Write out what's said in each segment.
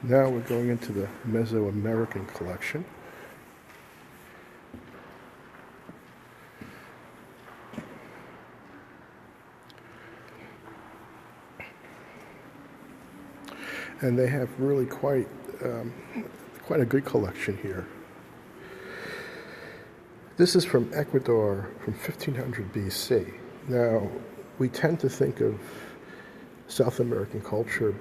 Now we're going into the Mesoamerican collection. And they have really quite a good collection here. This is from Ecuador from 1500 BC. Now, we tend to think of South American culture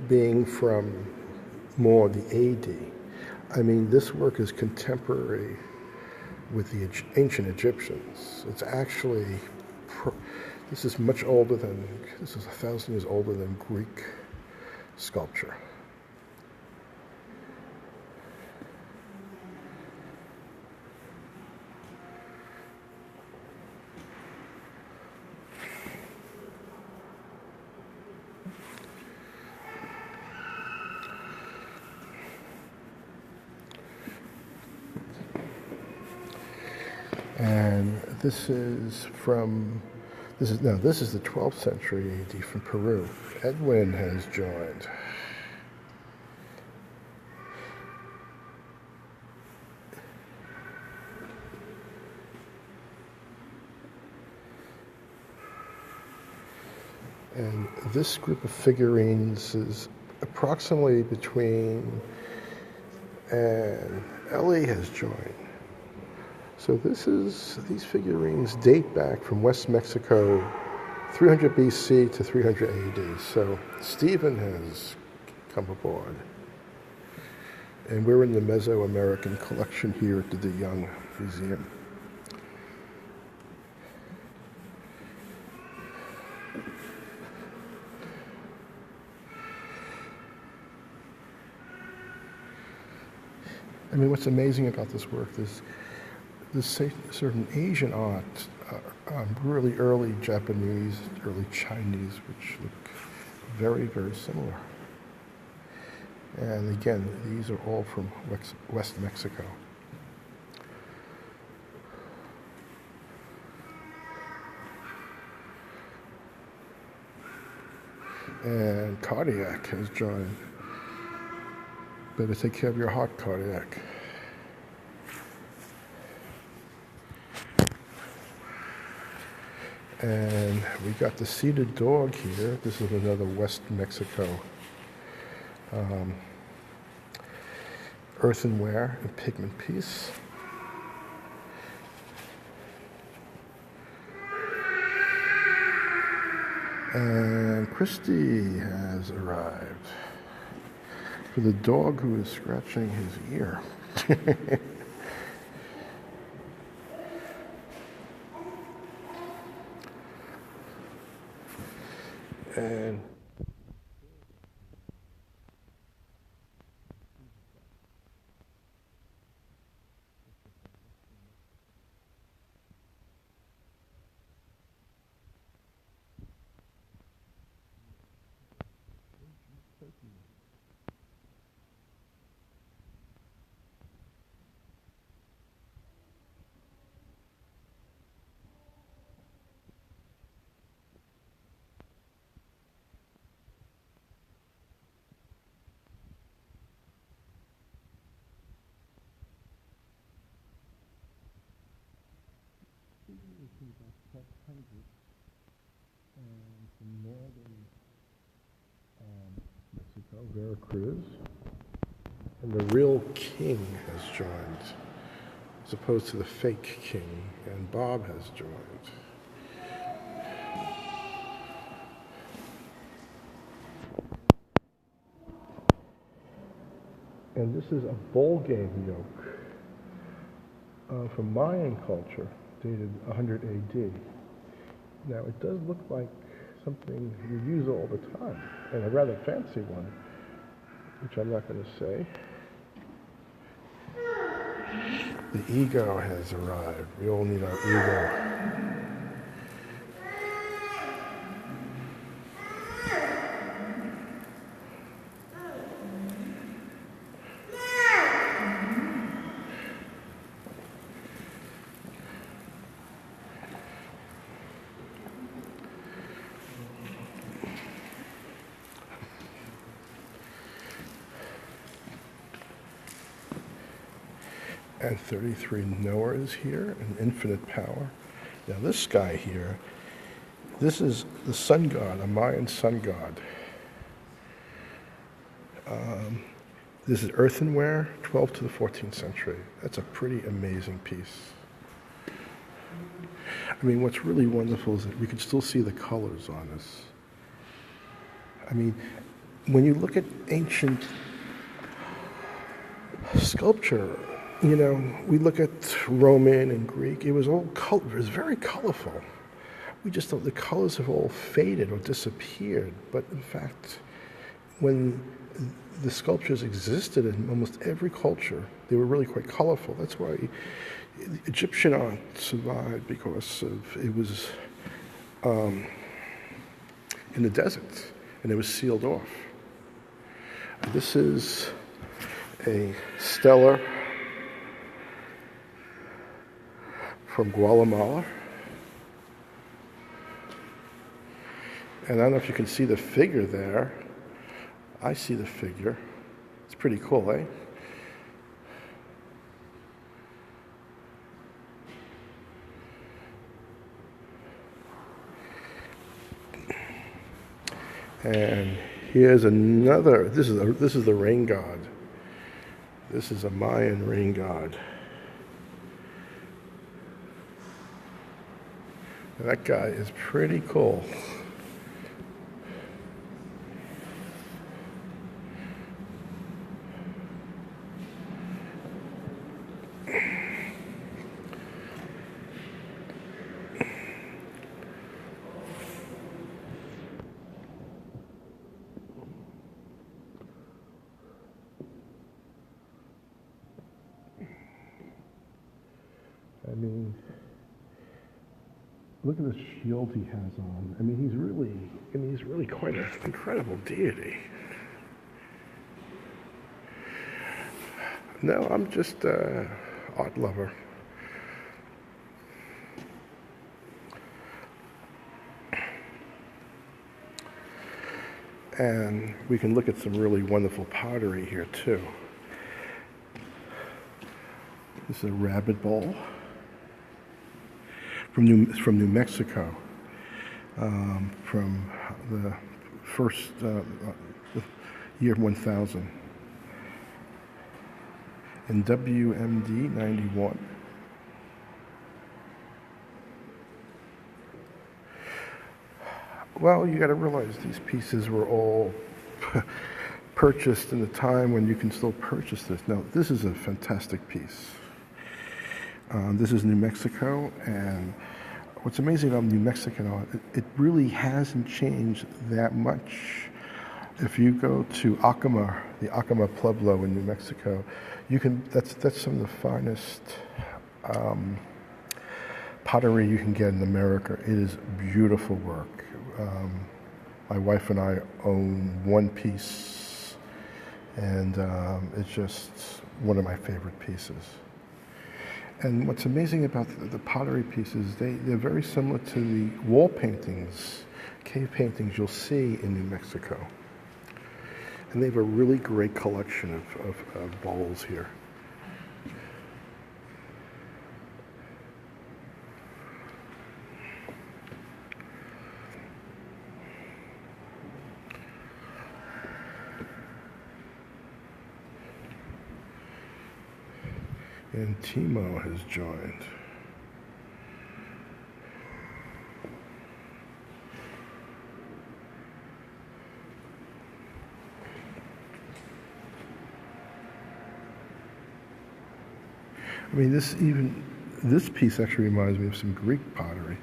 being from more the AD. I mean, this work is contemporary with the ancient Egyptians. It's actually, this is 1,000 years older than Greek sculpture. And this is the 12th century AD from Peru. Edwin has joined. And this group of figurines is approximately between, and Ellie has joined. So these figurines date back from West Mexico, 300 BC to 300 AD. So Stephen has come aboard. And we're in the Mesoamerican collection here at the De Young Museum. I mean, what's amazing about this work is this certain Asian art, really early Japanese, early Chinese, which look very, very similar. And again, these are all from West Mexico. And Cardiac has joined. Better take care of your heart, Cardiac. And we got the seated dog here. This is another West Mexico earthenware and pigment piece. And Christy has arrived for the dog who is scratching his ear. And about 1200 and from northern Mexico, Veracruz, and the real king has joined, as opposed to the fake king, and Bob has joined. And this is a bowl game yoke from Mayan culture, dated 100 AD. Now, it does look like something you use all the time, and a rather fancy one, which I'm not going to say. The ego has arrived. We all need our ego. and 33 knowers here, and infinite power. Now this guy here, this is the sun god, a Mayan sun god. This is earthenware, 12th to the 14th century. That's a pretty amazing piece. I mean, what's really wonderful is that we can still see the colors on this. I mean, when you look at ancient sculpture, you know, we look at Roman and Greek, it was all color, it was very colorful. We just thought the colors have all faded or disappeared, but in fact, when the sculptures existed in almost every culture, they were really quite colorful. That's why Egyptian art survived, because it was in the desert and it was sealed off. This is a stela from Guatemala. And I don't know if you can see the figure there. I see the figure. It's pretty cool, eh? And here's another. This is the rain god. This is a Mayan rain god. And that guy is pretty cool. I mean, look at the shield he has on. I mean, he's really quite an incredible deity. No, I'm just an art lover. And we can look at some really wonderful pottery here too. This is a rabbit bowl from New Mexico, from the first year 1000, in WMD 91. Well, you got to realize these pieces were all purchased in the time when you can still purchase this. Now, this is a fantastic piece. This is New Mexico, and what's amazing about New Mexican art, it really hasn't changed that much. If you go to Acoma, the Acoma Pueblo in New Mexico, that's some of the finest pottery you can get in America. It is beautiful work. My wife and I own one piece, and it's just one of my favorite pieces. And what's amazing about the pottery pieces, they're very similar to the wall paintings, cave paintings you'll see in New Mexico. And they have a really great collection of bowls here. And Timo has joined. I mean, this piece actually reminds me of some Greek pottery.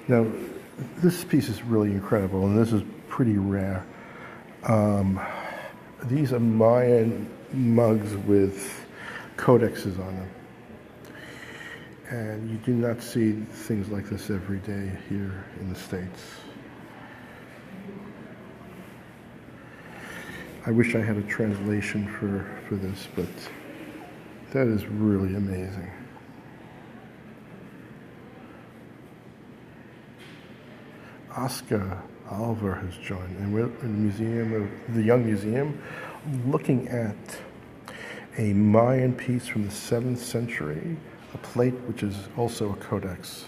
Now, this piece is really incredible, and this is pretty rare. These are Mayan mugs with codexes on them. And you do not see things like this every day here in the States. I wish I had a translation for this, but that is really amazing. Oscar Alvar has joined, and we're in the Young Museum, looking at a Mayan piece from the 7th century, a plate which is also a codex.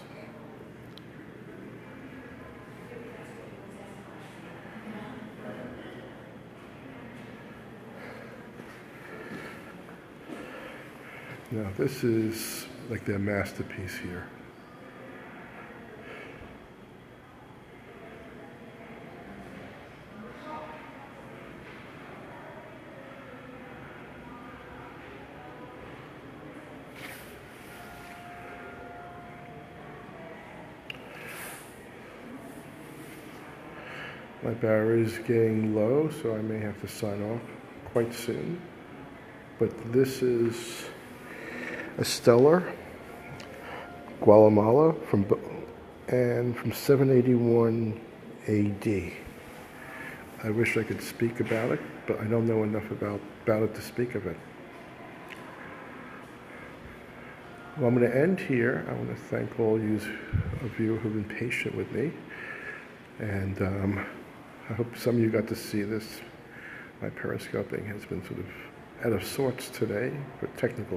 Now this is like their masterpiece here. My battery is getting low, so I may have to sign off quite soon. But this is a stellar, Guatemala, from 781 AD. I wish I could speak about it, but I don't know enough about it to speak of it. Well, I'm going to end here. I want to thank all of you who have been patient with me. And I hope some of you got to see this. My periscoping has been sort of out of sorts today for technical